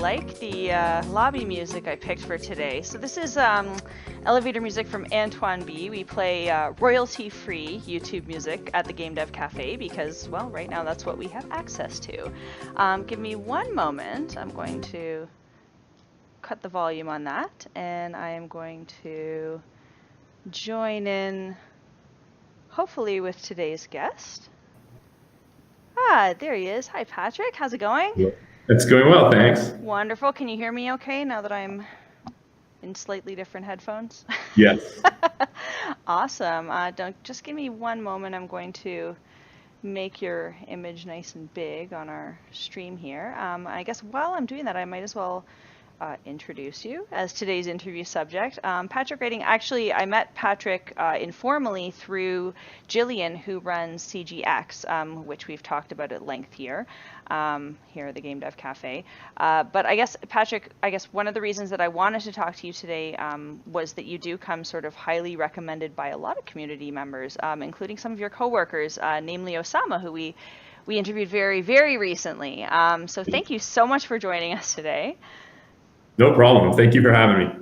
like the lobby music I picked for today. So this is elevator music from Antoine B. We play royalty-free YouTube music at the GameDev Cafe because, well, right now that's what we have access to. Give me one moment. I'm going to cut the volume on that, and I am going to join in, hopefully, with today's guest. There he is. Hi, Patrick. How's it going? It's going well, thanks. Wonderful. Can you hear me okay now that I'm in slightly different headphones? Yes. Awesome. Just give me one moment. I'm going to make your image nice and big on our stream here. I guess while I'm doing that, I might as well introduce you as today's interview subject. Patrick Rating, actually, I met Patrick informally through Jillian, who runs CGX, which we've talked about at length here at the GameDev Cafe. But I guess, Patrick, one of the reasons that I wanted to talk to you today was that you do come sort of highly recommended by a lot of community members, including some of your coworkers, namely Osama, who we interviewed very, very recently. So thank you so much for joining us today. No problem. Thank you for having me.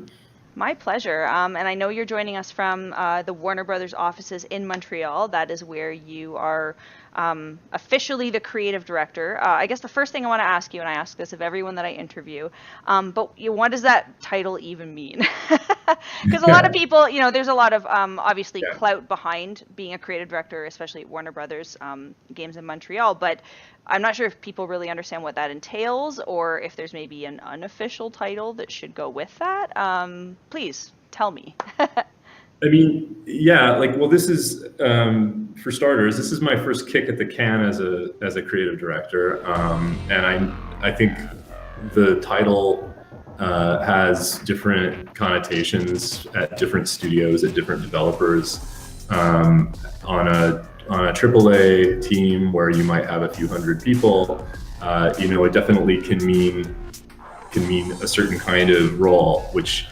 My pleasure. And I know you're joining us from the Warner Brothers offices in Montreal. That is where you are officially the creative director. I guess the first thing I want to ask you, and I ask this of everyone that I interview, but what does that title even mean? Because a lot of people, there's a lot of obviously clout behind being a creative director, especially at Warner Brothers Games in Montreal. But I'm not sure if people really understand what that entails, or if there's maybe an unofficial title that should go with that. Please tell me. I mean, this is, for starters, this is my first kick at the can as a creative director. And I think the title has different connotations at different studios, at different developers. On a AAA team where you might have a few hundred people, it definitely can mean a certain kind of role, which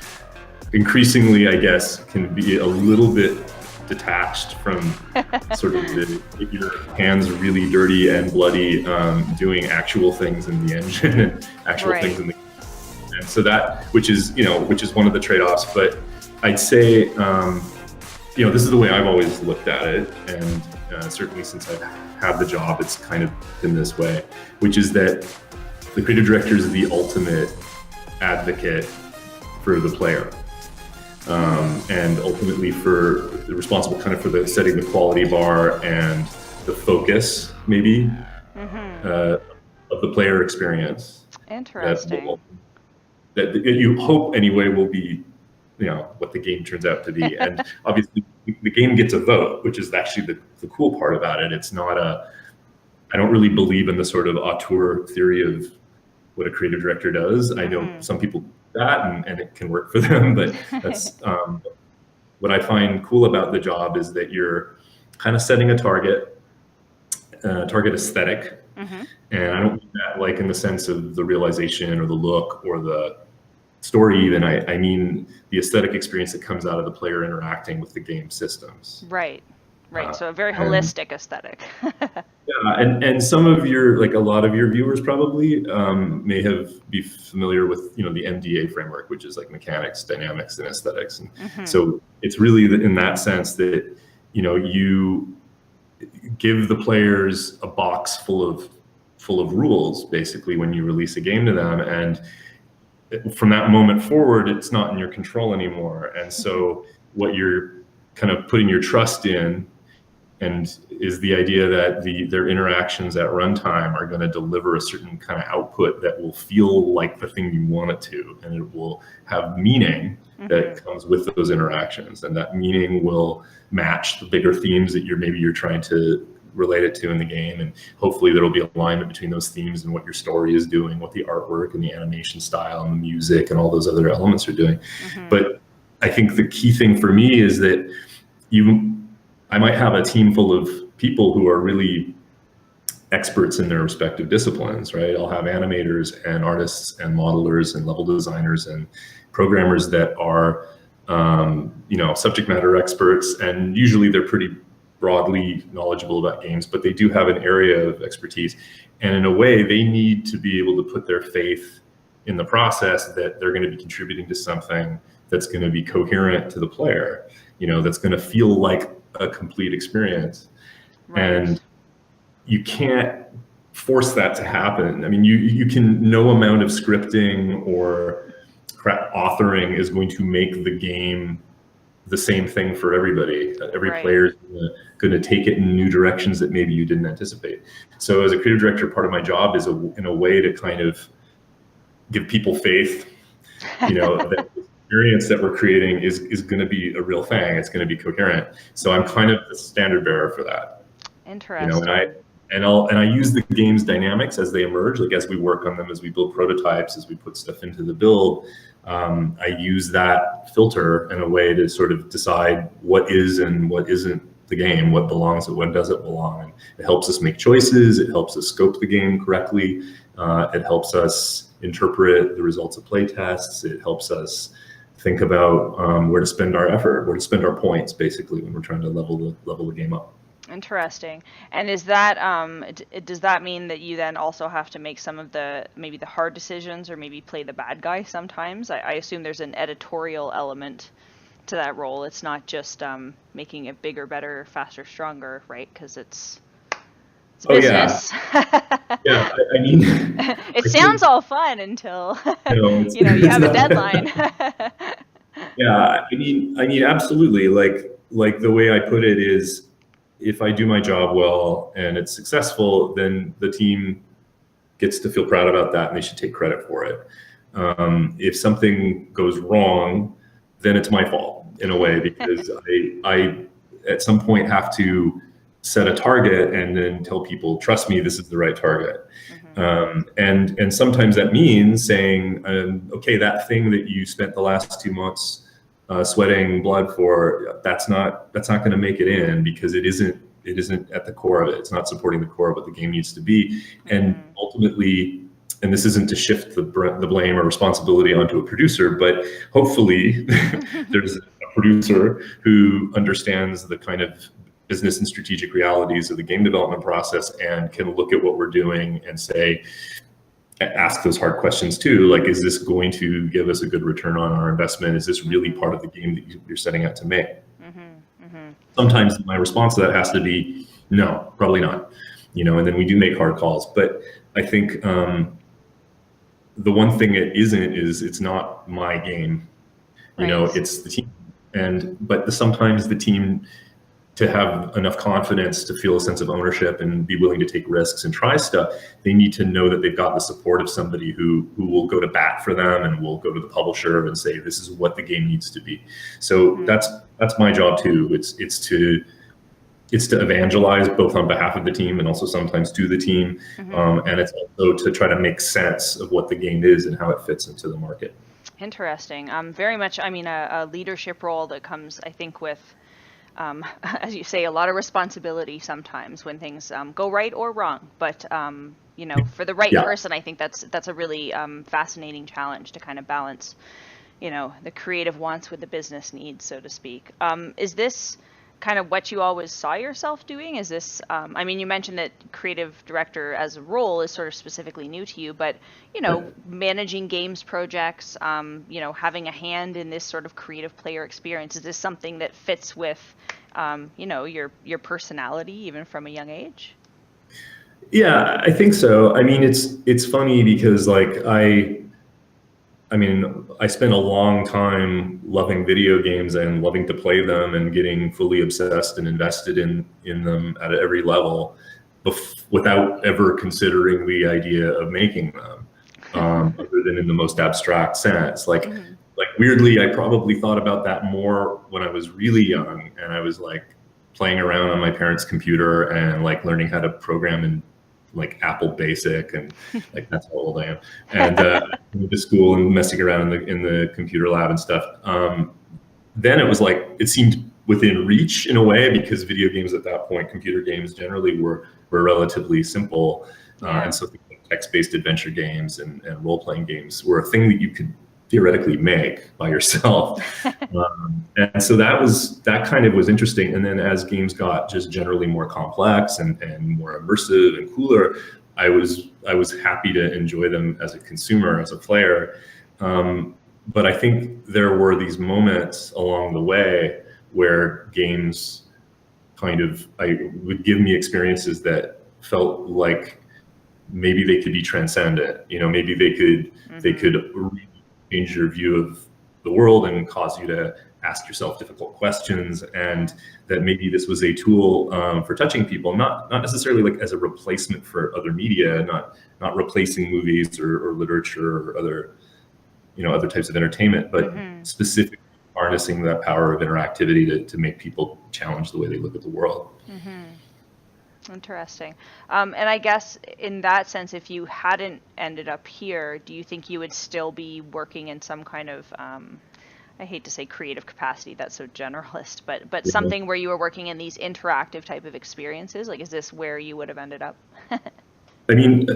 increasingly, I guess, can be a little bit detached from sort of your hands really dirty and bloody, doing actual things in the engine and actual things in the, and so that, which is one of the trade-offs. But I'd say, this is the way I've always looked at it, and certainly since I've had the job, it's kind of been this way, which is that the creative director is the ultimate advocate for the player, and ultimately responsible kind of for the setting the quality bar and the focus, maybe, of the player experience. Interesting. That you hope anyway will be what the game turns out to be. And obviously the game gets a vote, which is actually the cool part about it. It's not I don't really believe in the sort of auteur theory of what a creative director does. I know some people do that and it can work for them, but that's what I find cool about the job is that you're kind of setting a target aesthetic. And I don't mean that like in the sense of the realization or the look or the story even. I mean the aesthetic experience that comes out of the player interacting with the game systems. Right. So a very holistic aesthetic. And some of a lot of your viewers probably may be familiar with the MDA framework, which is like mechanics, dynamics, and aesthetics. And so it's really in that sense that you give the players a box full of rules basically when you release a game to them, and from that moment forward, it's not in your control anymore. And so what you're kind of putting your trust in and is the idea that their interactions at runtime are going to deliver a certain kind of output that will feel like the thing you want it to, and it will have meaning that comes with those interactions, and that meaning will match the bigger themes that you're trying to relate it to in the game, and hopefully there will be alignment between those themes and what your story is doing, what the artwork and the animation style and the music and all those other elements are doing. But I think the key thing for me is that I might have a team full of people who are really experts in their respective disciplines, right? I'll have animators and artists and modelers and level designers and programmers that are subject matter experts, and usually they're pretty broadly knowledgeable about games, but they do have an area of expertise. And in a way, they need to be able to put their faith in the process that they're going to be contributing to something that's going to be coherent to the player, that's going to feel like a complete experience. Right. And you can't force that to happen. I mean, you can, no amount of scripting or authoring is going to make the game the same thing for everybody. Every player is going to take it in new directions that maybe you didn't anticipate. So as a creative director, part of my job is in a way to kind of give people faith, that the experience that we're creating is going to be a real thing. It's going to be coherent. So I'm kind of the standard bearer for that. Interesting. And I use the game's dynamics as they emerge, like as we work on them, as we build prototypes, as we put stuff into the build. I use that filter in a way to sort of decide what is and what isn't the game, what belongs and what doesn't belong. And it helps us make choices. It helps us scope the game correctly. It helps us interpret the results of play tests. It helps us think about where to spend our effort, where to spend our points, basically, when we're trying to level the game up. Interesting. And is that does that mean that you then also have to make some of maybe the hard decisions, or maybe play the bad guy sometimes? I assume there's an editorial element to that role. It's not just making it bigger, better, faster, stronger, right? Because it's business. Yeah, I mean, it sounds all fun until you have a deadline. Yeah, I mean, absolutely. Like the way I put it is, if I do my job well and it's successful, then the team gets to feel proud about that and they should take credit for it. If something goes wrong, then it's my fault in a way, because I at some point have to set a target and then tell people, trust me, this is the right target. And sometimes that means saying, okay, that thing that you spent the last 2 months sweating blood for, that's not going to make it in, because it isn't at the core of it. It's not supporting the core of what the game needs to be. And ultimately, and this isn't to shift the blame or responsibility onto a producer, but hopefully there's a producer who understands the kind of business and strategic realities of the game development process and can look at what we're doing and say, ask those hard questions too. Like, is this going to give us a good return on our investment? Is this really part of the game that you're setting out to make? Sometimes my response to that has to be, no, probably not. And then we do make hard calls. But I think the one thing it isn't is it's not my game. It's the team. But sometimes the team, to have enough confidence to feel a sense of ownership and be willing to take risks and try stuff, they need to know that they've got the support of somebody who will go to bat for them and will go to the publisher and say, this is what the game needs to be. So that's my job too. It's to evangelize both on behalf of the team and also sometimes to the team. And it's also to try to make sense of what the game is and how it fits into the market. Interesting. Very much, a leadership role that comes, I think, with as you say, a lot of responsibility sometimes when things go right or wrong. But for the right person, I think that's a really fascinating challenge to kind of balance, the creative wants with the business needs, so to speak. Is this kind of what you always saw yourself doing? Is this, you mentioned that creative director as a role is sort of specifically new to you, but, managing games projects, having a hand in this sort of creative player experience, is this something that fits with, your personality even from a young age? Yeah, I think so. It's funny because I spent a long time loving video games and loving to play them and getting fully obsessed and invested in them at every level without ever considering the idea of making them, other than in the most abstract sense. Like weirdly, I probably thought about that more when I was really young and I was playing around on my parents' computer and learning how to program in Apple Basic, and that's how old I am. And went to school and messing around in the computer lab and stuff. Then it was it seemed within reach in a way, because video games at that point, computer games generally were relatively simple, and so things like text-based adventure games and role-playing games were a thing that you could theoretically make by yourself. And so that kind of was interesting. And then as games got just generally more complex and more immersive and cooler, I was I was happy to enjoy them as a consumer, as a player. But I think there were these moments along the way where games would give me experiences that felt like maybe they could be transcendent. Maybe they could really change your view of the world and cause you to ask yourself difficult questions, and that maybe this was a tool for touching people, not necessarily like as a replacement for other media, not replacing movies or literature or other types of entertainment, but specifically harnessing that power of interactivity to make people challenge the way they look at the world. Interesting. And I guess in that sense, if you hadn't ended up here, do you think you would still be working in some kind of, I hate to say creative capacity, that's so generalist, but something where you were working in these interactive type of experiences? Like, is this where you would have ended up? I mean,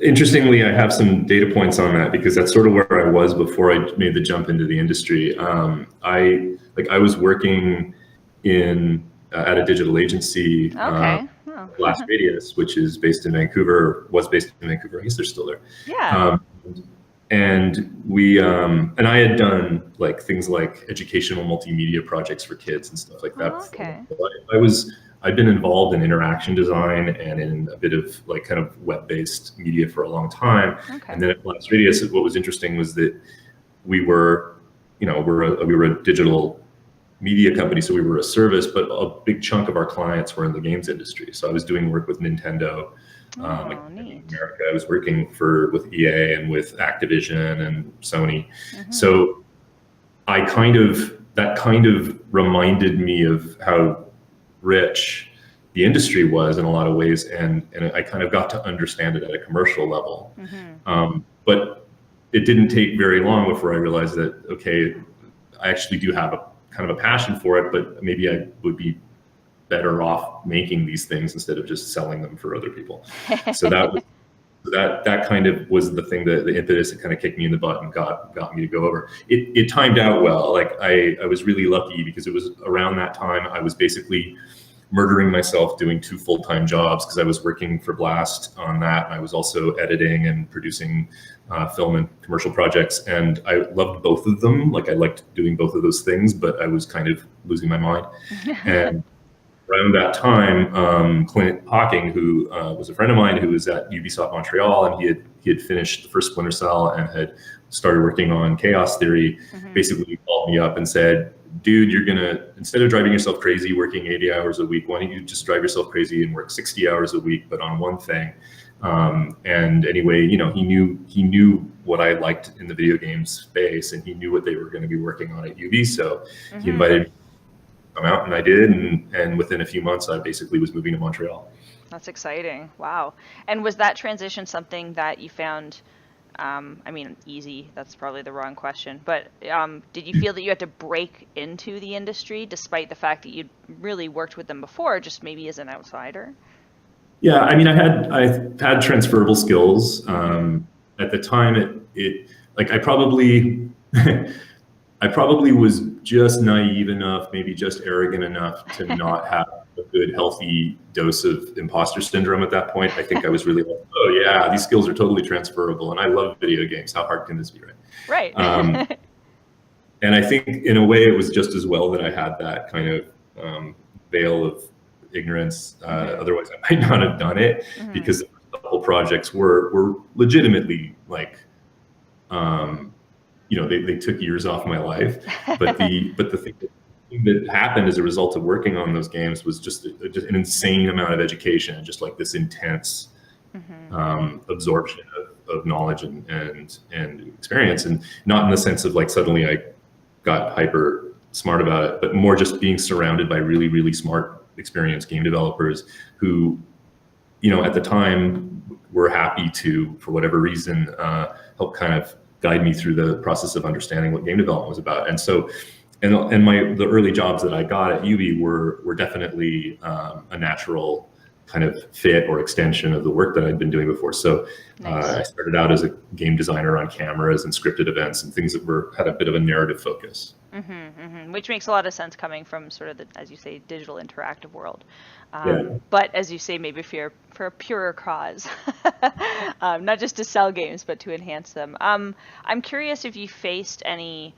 interestingly, I have some data points on that, because that's sort of where I was before I made the jump into the industry. I was working at a digital agency, Blast Radius, which is based in Vancouver, was based in Vancouver. I guess they're still there. Yeah. And I had done like things like educational multimedia projects for kids and stuff like that. Okay. I'd been involved in interaction design and in a bit of like kind of web-based media for a long time. Okay. And then at Blast Radius, what was interesting was that we were a digital media company, so we were a service, but a big chunk of our clients were in the games industry. So I was doing work with Nintendo. In America, I was working with EA and with Activision and Sony. So that kind of reminded me of how rich the industry was in a lot of ways, and I kind of got to understand it at a commercial level. But it didn't take very long before I realized that, okay, I actually do have a kind of a passion for it, but maybe I would be better off making these things instead of just selling them for other people. So that kind of was the thing, that the impetus that kind of kicked me in the butt and got me to go over. It timed out well. Like I was really lucky, because it was around that time I was basically murdering myself doing 2 full-time jobs, because I was working for Blast on that, and I was also editing and producing film and commercial projects, and I loved both of them. Like I liked doing both of those things, but I was kind of losing my mind. And around that time, Clint Hawking, who was a friend of mine who was at Ubisoft Montreal, and he had finished the first Splinter Cell and had started working on Chaos Theory, basically called me up and said, dude, you're gonna, instead of driving yourself crazy working 80 hours a week, why don't you just drive yourself crazy and work 60 hours a week, but on one thing. And anyway, he knew what I liked in the video game space, and he knew what they were going to be working on at UB. So he invited me to come out, and I did. And within a few months, I basically was moving to Montreal. That's exciting. Wow. And was that transition something that you found, I mean, easy, that's probably the wrong question, but did you feel that you had to break into the industry despite the fact that you'd really worked with them before, just maybe as an outsider? Yeah, I mean, I had transferable skills. At the time, I probably was just naive enough, maybe just arrogant enough to not have a good, healthy dose of imposter syndrome at that point. I think I was really like, oh yeah, these skills are totally transferable, and I love video games. How hard can this be, right? Right. And I think in a way it was just as well that I had that kind of veil of ignorance. Otherwise I might not have done it, because the whole projects were legitimately like, they took years off my life. But the thing that happened as a result of working on those games was just an insane amount of education, and just like this intense absorption of knowledge and experience, and not in the sense of like suddenly I got hyper smart about it, but more just being surrounded by really, really smart, experienced game developers who, at the time were happy to, for whatever reason, help kind of guide me through the process of understanding what game development was about. And so, the early jobs that I got at UB were definitely a natural kind of fit or extension of the work that I'd been doing before. So Nice. I started out as a game designer on cameras and scripted events and things that had a bit of a narrative focus. Which makes a lot of sense coming from sort of the, as you say, digital interactive world. Yeah. But as you say, maybe for a purer cause, not just to sell games, but to enhance them. I'm curious if you faced any,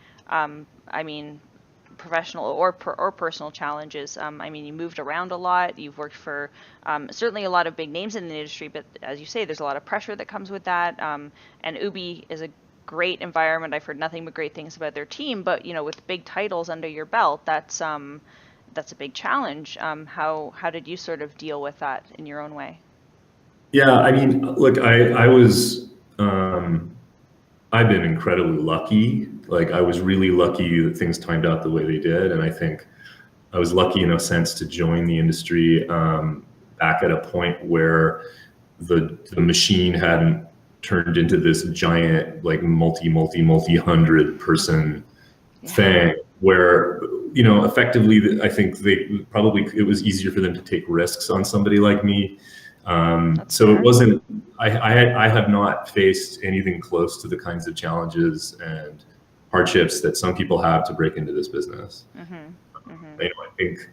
professional or personal challenges. You moved around a lot. You've worked for certainly a lot of big names in the industry, but as you say, there's a lot of pressure that comes with that. And Ubi is a great environment. I've heard nothing but great things about their team, but with big titles under your belt, that's a big challenge. How did you sort of deal with that in your own way? Yeah, look, I was I've been incredibly lucky. Like, I was really lucky that things timed out the way they did, and I think I was lucky in a sense to join the industry back at a point where the machine hadn't turned into this giant, like multi 100-person thing where, effectively, I think it was easier for them to take risks on somebody like me. So it wasn't, I have not faced anything close to the kinds of challenges and hardships that some people have to break into this business. I think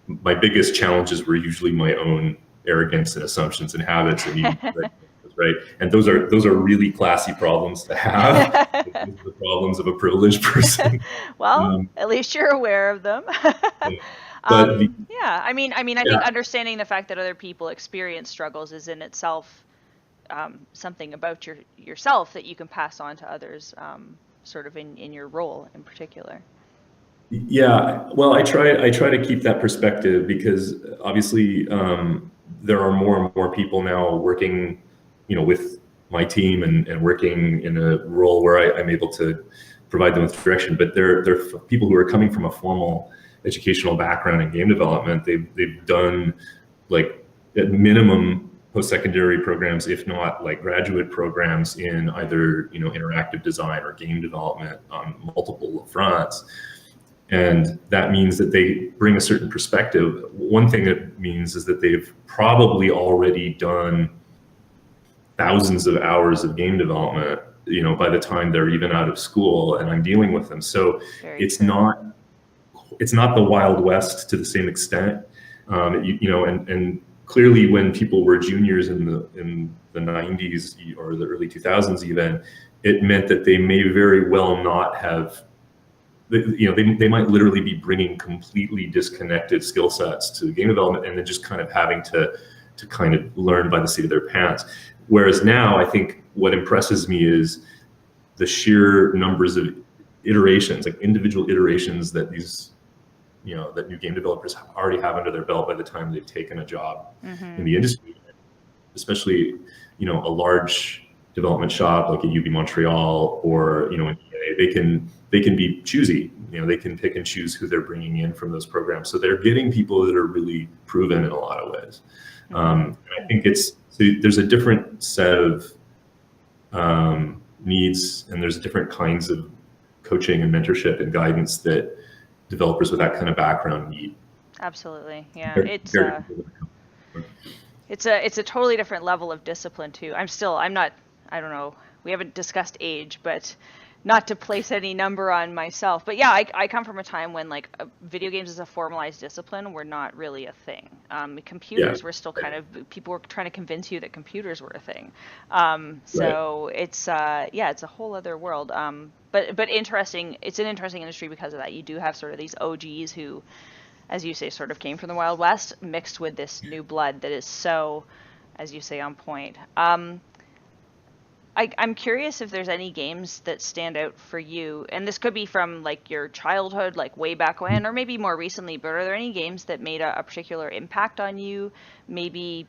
my biggest challenges were usually my own arrogance and assumptions and habits, and right. And those are really classy problems to have. The problems of a privileged person. Well, at least you're aware of them. But I think understanding the fact that other people experience struggles is in itself something about yourself that you can pass on to others, sort of in your role in particular. Yeah, well, I try to keep that perspective because obviously there are more and more people now working, with my team and working in a role where I'm able to provide them with direction. But they're people who are coming from a formal educational background in game development. They've done, like, at minimum post-secondary programs, if not like graduate programs in either interactive design or game development on multiple fronts. And that means that they bring a certain perspective. One thing it means is that they've probably already done thousands of hours of game development, by the time they're even out of school and I'm dealing with them. So it's not the Wild West to the same extent. And clearly when people were juniors in the 90s or the early 2000s even, it meant that they may very well not have, they might literally be bringing completely disconnected skill sets to game development and then just kind of having to kind of learn by the seat of their pants. Whereas now, I think what impresses me is the sheer numbers of iterations, like individual iterations that that new game developers already have under their belt by the time they've taken a job in the industry. Especially, a large development shop like a UB Montreal or in EA, they can be choosy. They can pick and choose who they're bringing in from those programs. So they're getting people that are really proven in a lot of ways. And I think there's a different set of needs, and there's different kinds of coaching and mentorship and guidance that developers with that kind of background need. Absolutely, yeah. It's a totally different level of discipline too. I don't know, we haven't discussed age, but not to place any number on myself, but yeah, I come from a time when video games as a formalized discipline were not really a thing. Computers were still kind of, people were trying to convince you that computers were a thing. So it's a whole other world. But interesting, it's an interesting industry because of that. You do have sort of these OGs who, as you say, sort of came from the Wild West mixed with this new blood that is so, as you say, on point. I'm curious if there's any games that stand out for you, and this could be from your childhood, way back when, or maybe more recently, but are there any games that made a particular impact on you, maybe,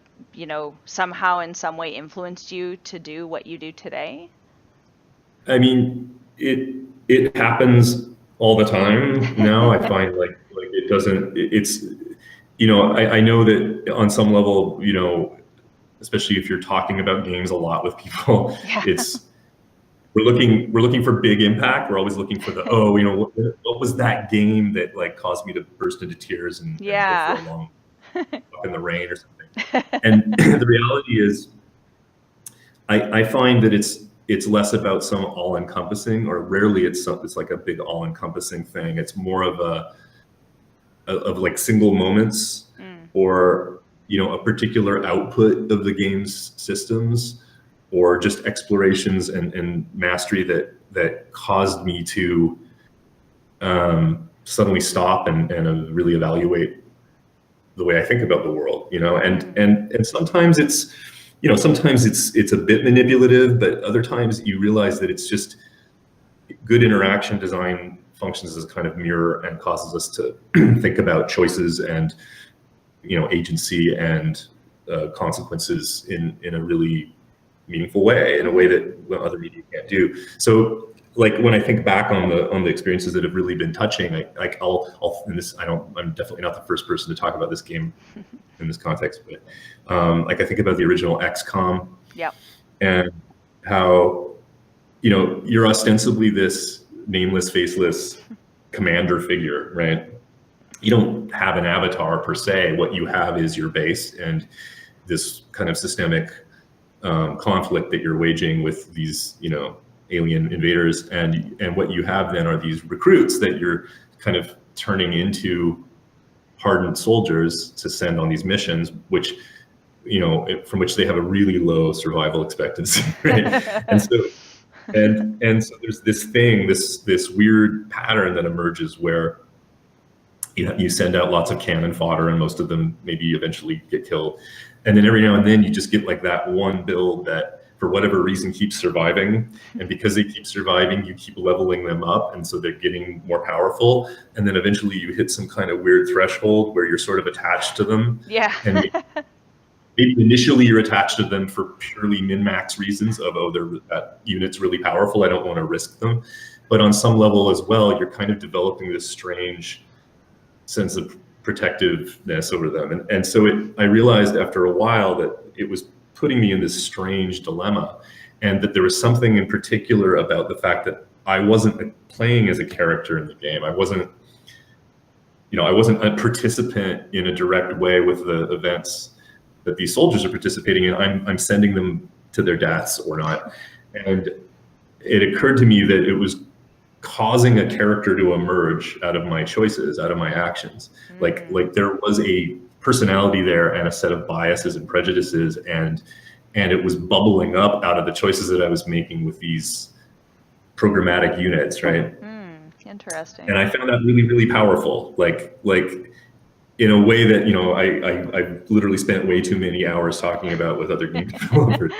somehow in some way influenced you to do what you do today? It happens all the time now. I find it doesn't, it's, I know that on some level, especially if you're talking about games a lot with people, we're looking for big impact. We're always looking for what was that game that caused me to burst into tears and go for a long walk in the rain or something. And the reality is, I find that it's less about some all-encompassing, or rarely it's like a big all-encompassing thing. It's more of of like single moments, or a particular output of the game's systems, or just explorations and mastery that caused me to suddenly stop and really evaluate the way I think about the world, and sometimes it's a bit manipulative, but other times you realize that it's just good interaction design functions as a kind of mirror and causes us to think about choices and agency and consequences in a really meaningful way, in a way that other media can't do. So, like, when I think back on the experiences that have really been touching, I'm definitely not the first person to talk about this game in this context, but like, I think about the original XCOM, and how you're ostensibly this nameless, faceless commander figure, right? You don't have an avatar per se. What you have is your base and this kind of systemic conflict that you're waging with these, alien invaders, and what you have then are these recruits that you're kind of turning into hardened soldiers to send on these missions, which, from which they have a really low survival expectancy, right? And so there's this weird pattern that emerges where you send out lots of cannon fodder, and most of them maybe eventually get killed. And then every now and then you just get like that one build that, for whatever reason, keeps surviving. And because they keep surviving, you keep leveling them up, and so they're getting more powerful. And then eventually you hit some kind of weird threshold where you're sort of attached to them. Yeah. And maybe initially you're attached to them for purely min-max reasons of, that unit's really powerful, I don't want to risk them. But on some level as well, you're kind of developing this strange sense of protectiveness over them. And so I realized after a while that it was putting me in this strange dilemma, and that there was something in particular about the fact that I wasn't playing as a character in the game. I wasn't a participant in a direct way with the events that these soldiers are participating in. I'm sending them to their deaths or not. And it occurred to me that it was causing a character to emerge out of my choices, out of my actions. Like there was a personality there and a set of biases and prejudices, and it was bubbling up out of the choices that I was making with these programmatic units, right? Interesting. And I found that really, really powerful. Like in a way that, I literally spent way too many hours talking about with other game developers.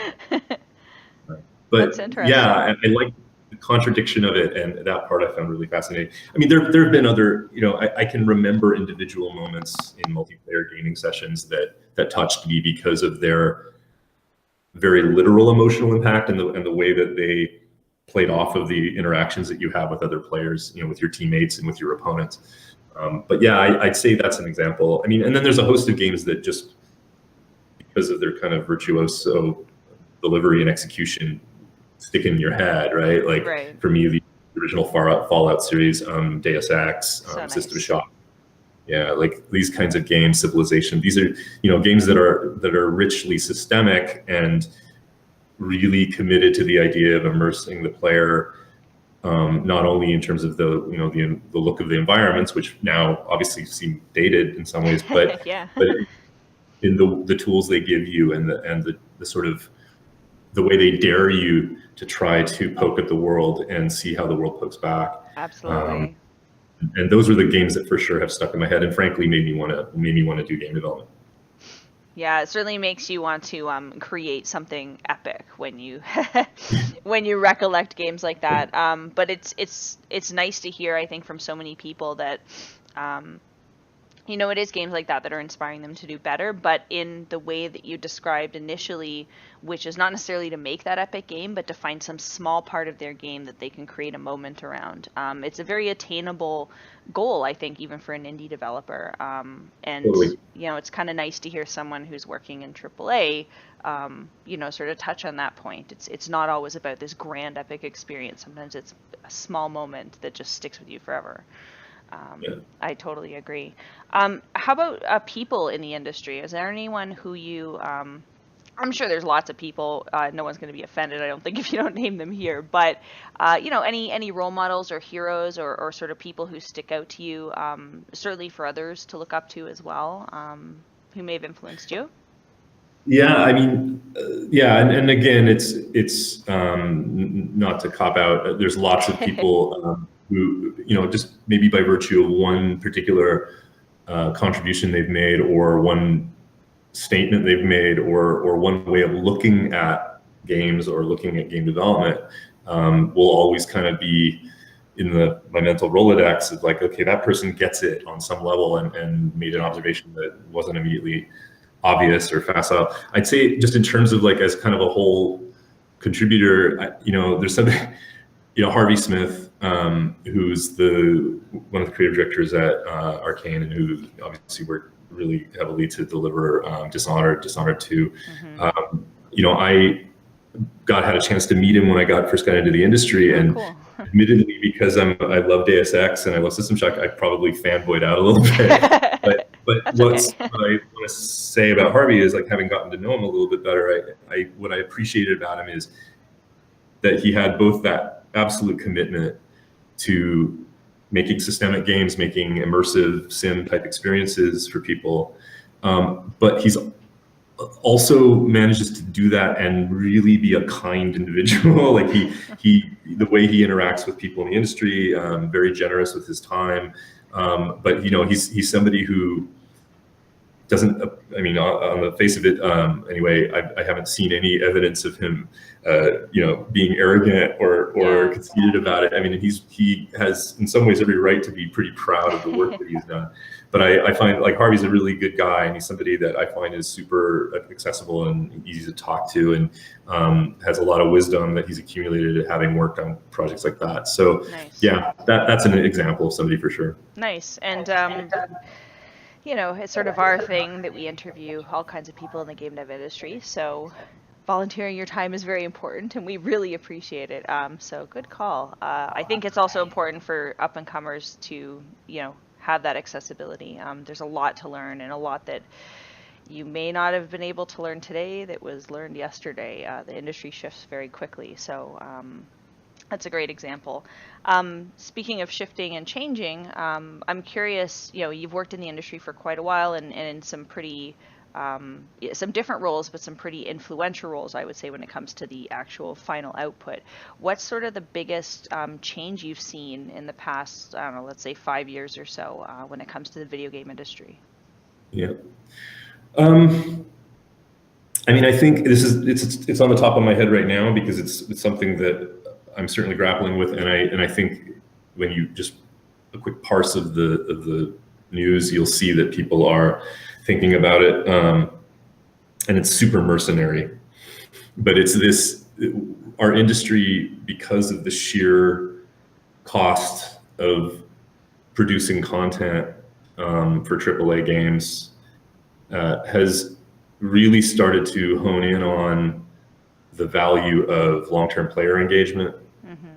But yeah, I like the contradiction of it, and that part I found really fascinating. I mean, there have been other, I can remember individual moments in multiplayer gaming sessions that touched me because of their very literal emotional impact, and the way that they played off of the interactions that you have with other players, with your teammates and with your opponents. But yeah, I'd say that's an example. I mean, and then there's a host of games that just, because of their kind of virtuoso delivery and execution, stick in your head, right? Like for me, the original Fallout series, Deus Ex, System Shock. Yeah, like these kinds of games, Civilization. These are, games that are richly systemic and really committed to the idea of immersing the player, not only in terms of the look of the environments, which now obviously seem dated in some ways, but but in the tools they give you, and the sort of the way they dare you to try to poke at the world and see how the world pokes back. Absolutely. And those are the games that for sure have stuck in my head, and frankly made me want to do game development. Yeah, it certainly makes you want to create something epic when you when you recollect games like that. But it's nice to hear, I think, from so many people that it is games like that are inspiring them to do better, but in the way that you described initially, which is not necessarily to make that epic game, but to find some small part of their game that they can create a moment around. It's a very attainable goal, I think, even for an indie developer. And, totally. It's kind of nice to hear someone who's working in AAA, sort of touch on that point. It's not always about this grand epic experience. Sometimes it's a small moment that just sticks with you forever. Yeah. I totally agree. How about people in the industry? Is there anyone who you, I'm sure there's lots of people, no one's going to be offended, I don't think, if you don't name them here, but, any role models or heroes or sort of people who stick out to you, certainly for others to look up to as well, who may have influenced you? Yeah, I mean, yeah, and again, it's not to cop out. There's lots of people who, just maybe by virtue of one particular contribution they've made, or one statement they've made, or one way of looking at games or looking at game development, will always kind of be in my mental Rolodex of like, okay, that person gets it on some level and made an observation that wasn't immediately obvious or facile. I'd say just in terms of like as kind of a whole contributor, there's something, Harvey Smith, who's one of the creative directors at Arcane, and who obviously worked really heavily to deliver Dishonored 2. I had a chance to meet him when I first got into the industry, and Cool. admittedly, because I love Deus Ex and I love System Shock, I probably fanboyed out a little bit. But what I want to say about Harvey is, like, having gotten to know him a little bit better, what I appreciated about him is that he had both that absolute commitment to making systemic games, making immersive sim type experiences for people, but he's also manages to do that and really be a kind individual. Like the way he interacts with people in the industry, very generous with his time. But he's somebody who doesn't, on the face of it, anyway, I haven't seen any evidence of him, being arrogant or conceited about it. I mean, he has in some ways every right to be pretty proud of the work that he's done. But I find, like, Harvey's a really good guy, and he's somebody that I find is super accessible and easy to talk to, and has a lot of wisdom that he's accumulated having worked on projects like that. So Nice. Yeah, that's an example of somebody for sure. Nice. And it's sort of our thing that we interview all kinds of people in the game dev industry. So volunteering your time is very important, and we really appreciate it. So good call. I think it's also important for up and comers to, have that accessibility. There's a lot to learn, and a lot that you may not have been able to learn today that was learned yesterday. The industry shifts very quickly. So that's a great example. Speaking of shifting and changing, I'm curious, you've worked in the industry for quite a while, and in some pretty, some different roles, but some pretty influential roles, I would say, when it comes to the actual final output. What's sort of the biggest change you've seen in the past, I don't know, let's say 5 years or so, when it comes to the video game industry? Yeah. I think it's on the top of my head right now, because it's something that I'm certainly grappling with, and I think when you just a quick parse of the news, you'll see that people are thinking about it, and it's super mercenary. But it's our industry, because of the sheer cost of producing content for AAA games, has really started to hone in on the value of long-term player engagement. Mm-hmm.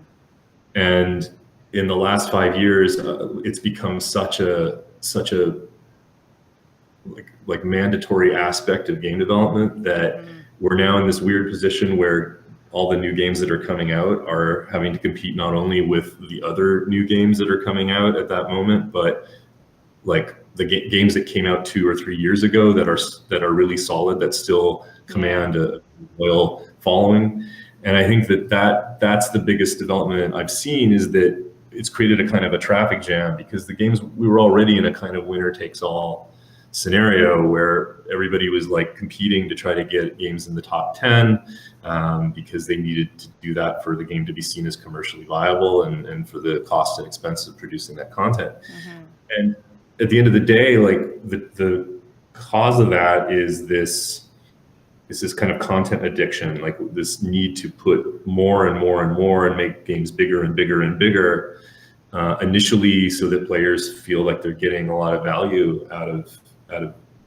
And in the last 5 years, it's become such a like mandatory aspect of game development that we're now in this weird position where all the new games that are coming out are having to compete not only with the other new games that are coming out at that moment, but like the games that came out 2 or 3 years ago that are really solid, that still command a loyal following. And I think that's the biggest development I've seen, is that it's created a kind of a traffic jam, because the games, we were already in a kind of winner takes all scenario where everybody was like competing to try to get games in the top 10, because they needed to do that for the game to be seen as commercially viable, and for the cost and expense of producing that content. Mm-hmm. And at the end of the day, like the cause of that is this kind of content addiction, like this need to put more and more and more and make games bigger and bigger and bigger, initially so that players feel like they're getting a lot of value out of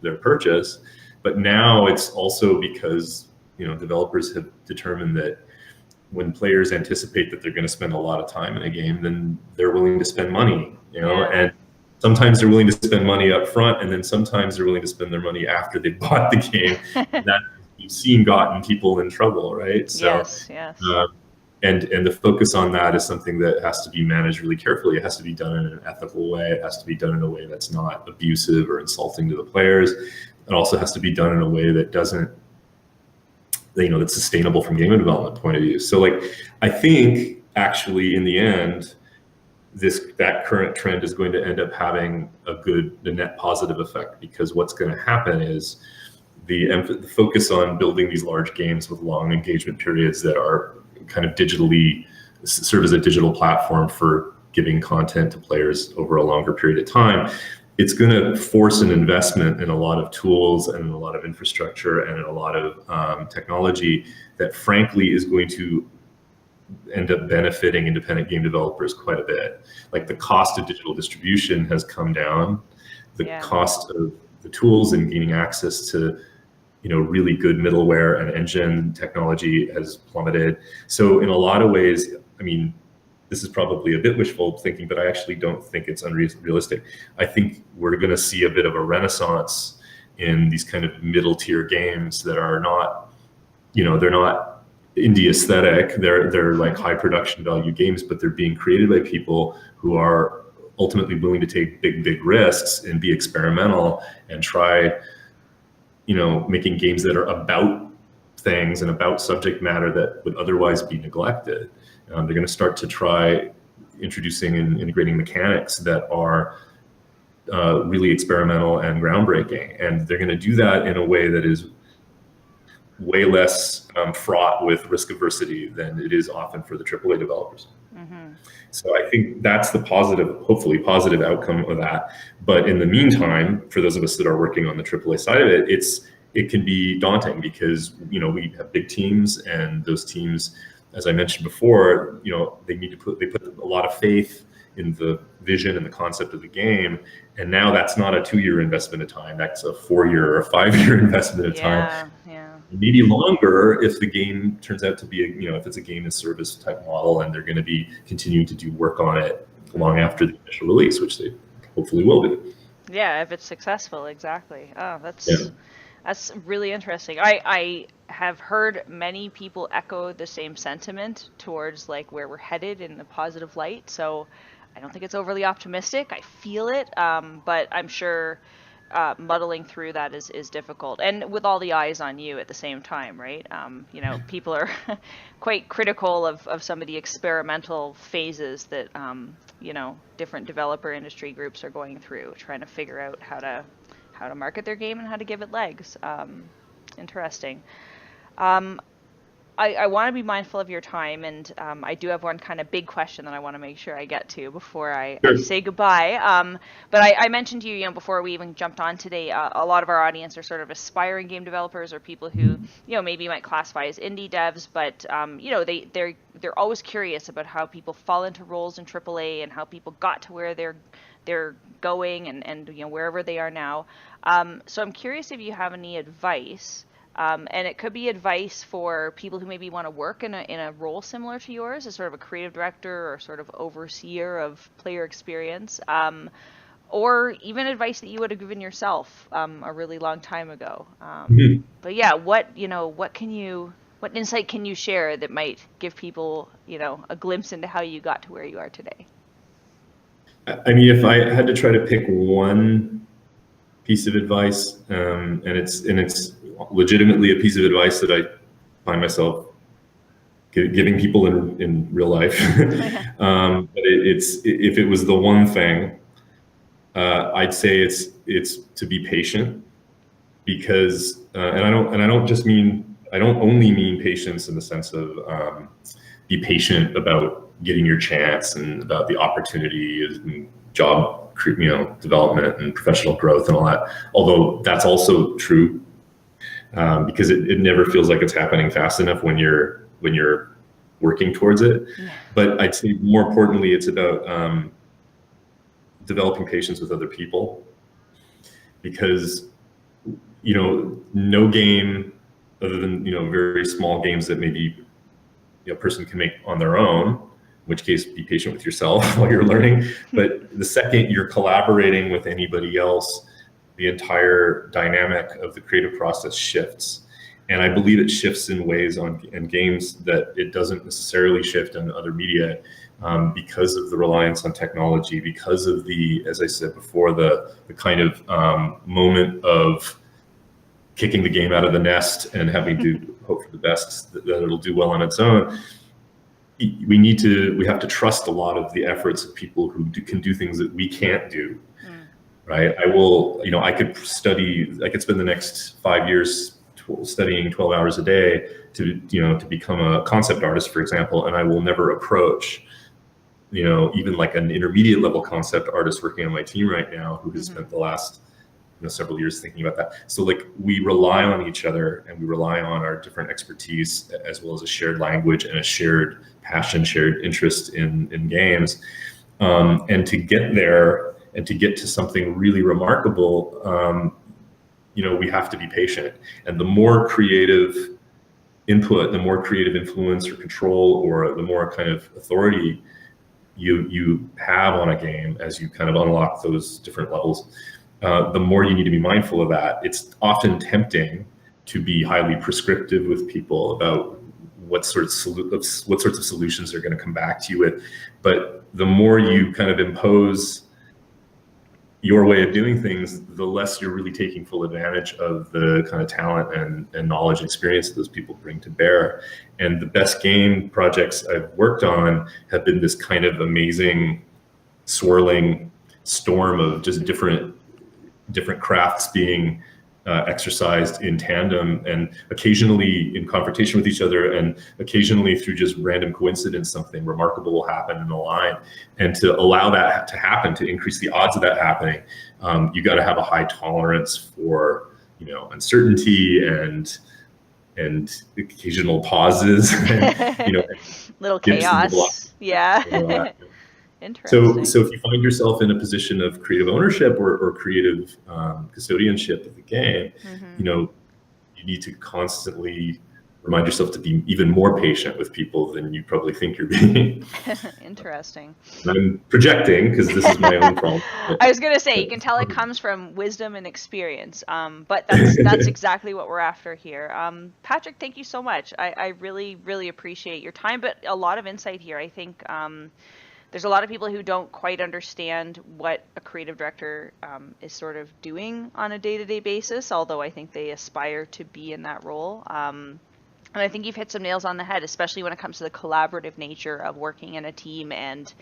their purchase. But now it's also because, developers have determined that when players anticipate that they're going to spend a lot of time in a game, then they're willing to spend money, and sometimes they're willing to spend money up front, and then sometimes they're willing to spend their money after they bought the game. That we've seen gotten people in trouble, right? So, Yes, yes. And the focus on that is something that has to be managed really carefully. It has to be done in an ethical way. It has to be done in a way that's not abusive or insulting to the players. It also has to be done in a way that doesn't, that's sustainable from game development point of view. So, like, I think actually in the end, that current trend is going to end up having the net positive effect, because what's going to happen is the focus on building these large games with long engagement periods that are kind of digitally serve as a digital platform for giving content to players over a longer period of time. It's going to force an investment in a lot of tools and in a lot of infrastructure and in a lot of technology that frankly is going to end up benefiting independent game developers quite a bit. Like, the cost of digital distribution has come down. The cost of the tools and gaining access to really good middleware and engine technology has plummeted. So in a lot of ways, I mean, this is probably a bit wishful thinking, but I actually don't think it's unrealistic. I think we're going to see a bit of a renaissance in these kind of middle tier games that are not, they're not indie aesthetic. They're like high production value games, but they're being created by people who are ultimately willing to take big risks and be experimental and try making games that are about things and about subject matter that would otherwise be neglected. They're going to start to try introducing and integrating mechanics that are really experimental and groundbreaking. And they're going to do that in a way that is way less fraught with risk aversity than it is often for the AAA developers. Mm-hmm. So I think that's the hopefully positive outcome of that. But in the meantime, for those of us that are working on the AAA side of it, it can be daunting because, we have big teams, and those teams, as I mentioned before, they put a lot of faith in the vision and the concept of the game. And now that's not a 2-year investment of time. That's a 4-year or a 5-year investment of time. Yeah. Maybe longer if the game turns out to be if it's a game as service type model, and they're going to be continuing to do work on it long after the initial release, which they hopefully will be. Yeah, if it's successful, exactly. Oh, that's really interesting. I have heard many people echo the same sentiment towards like where we're headed in a positive light. So I don't think it's overly optimistic. I feel it, but I'm sure muddling through that is difficult, and with all the eyes on you at the same time, right? People are quite critical of some of the experimental phases that different developer industry groups are going through, trying to figure out how to market their game and how to give it legs. Interesting. I want to be mindful of your time, and I do have one kind of big question that I want to make sure I get to before I say goodbye. But I mentioned to you, before we even jumped on today, a lot of our audience are sort of aspiring game developers or people who, maybe you might classify as indie devs, but they're always curious about how people fall into roles in AAA and how people got to where they're going and wherever they are now. So I'm curious if you have any advice. And it could be advice for people who maybe want to work in a role similar to yours, as sort of a creative director or sort of overseer of player experience, or even advice that you would have given yourself a really long time ago. But yeah, what insight can you share that might give people a glimpse into how you got to where you are today? I mean, if I had to try to pick one piece of advice, and it's legitimately a piece of advice that I find myself giving people in real life. But if it was the one thing, I'd say it's to be patient, because and I don't only mean patience in the sense of be patient about getting your chance and about the opportunity and job development and professional growth and all that, although that's also true, because it never feels like it's happening fast enough when you're working towards it. But I'd say more importantly, it's about developing patience with other people, because no game other than very small games that maybe a person can make on their own which case be patient with yourself while you're learning. But the second you're collaborating with anybody else, the entire dynamic of the creative process shifts. And I believe it shifts in ways in games that it doesn't necessarily shift in other media, because of the reliance on technology, because of the, as I said before, the kind of moment of kicking the game out of the nest and having to hope for the best that it'll do well on its own. We have to trust a lot of the efforts of people who can do things that we can't do. Right? I could spend the next 5 years studying 12 hours a day to become a concept artist, for example, and I will never approach, even like an intermediate level concept artist working on my team right now who has spent the last several years thinking about that. So like we rely on each other, and we rely on our different expertise, as well as a shared language and a shared passion, shared interest in games. And to get there and to get to something really remarkable, we have to be patient. And the more creative input, the more creative influence or control, or the more kind of authority you have on a game as you kind of unlock those different levels, the more you need to be mindful of that. It's often tempting to be highly prescriptive with people about what sorts of solutions they're going to come back to you with. But the more you kind of impose your way of doing things, the less you're really taking full advantage of the kind of talent and knowledge and experience that those people bring to bear. And the best game projects I've worked on have been this kind of amazing swirling storm of just different crafts being exercised in tandem, and occasionally in confrontation with each other, and occasionally through just random coincidence, something remarkable will happen in the line. And to allow that to happen, to increase the odds of that happening, you got to have a high tolerance for uncertainty and occasional pauses, and, little chaos. Yeah. Interesting. So if you find yourself in a position of creative ownership or creative custodianship of the game, you need to constantly remind yourself to be even more patient with people than you probably think you're being. Interesting. I'm projecting because this is my own problem. I was going to say, you can tell it comes from wisdom and experience, but that's exactly what we're after here. Patrick, thank you so much. I really, really appreciate your time, but a lot of insight here. I think there's a lot of people who don't quite understand what a creative director is sort of doing on a day-to-day basis, although I think they aspire to be in that role. And I think you've hit some nails on the head, especially when it comes to the collaborative nature of working in a team and,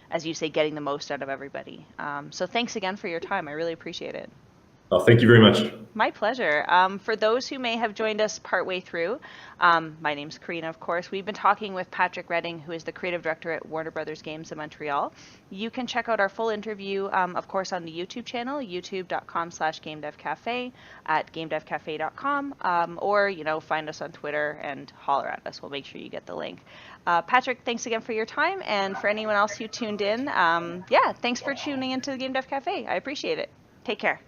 as you say, getting the most out of everybody. So thanks again for your time. I really appreciate it. Well, thank you very much. My pleasure. For those who may have joined us partway through, my name's Karina, of course. We've been talking with Patrick Redding, who is the creative director at Warner Brothers Games Montreal. You can check out our full interview, of course, on the YouTube channel, youtube.com/GameDevCafe, at GameDevCafe.com, or, find us on Twitter and holler at us. We'll make sure you get the link. Patrick, thanks again for your time. And for anyone else who tuned in, thanks for tuning into the Game Dev Cafe. I appreciate it. Take care.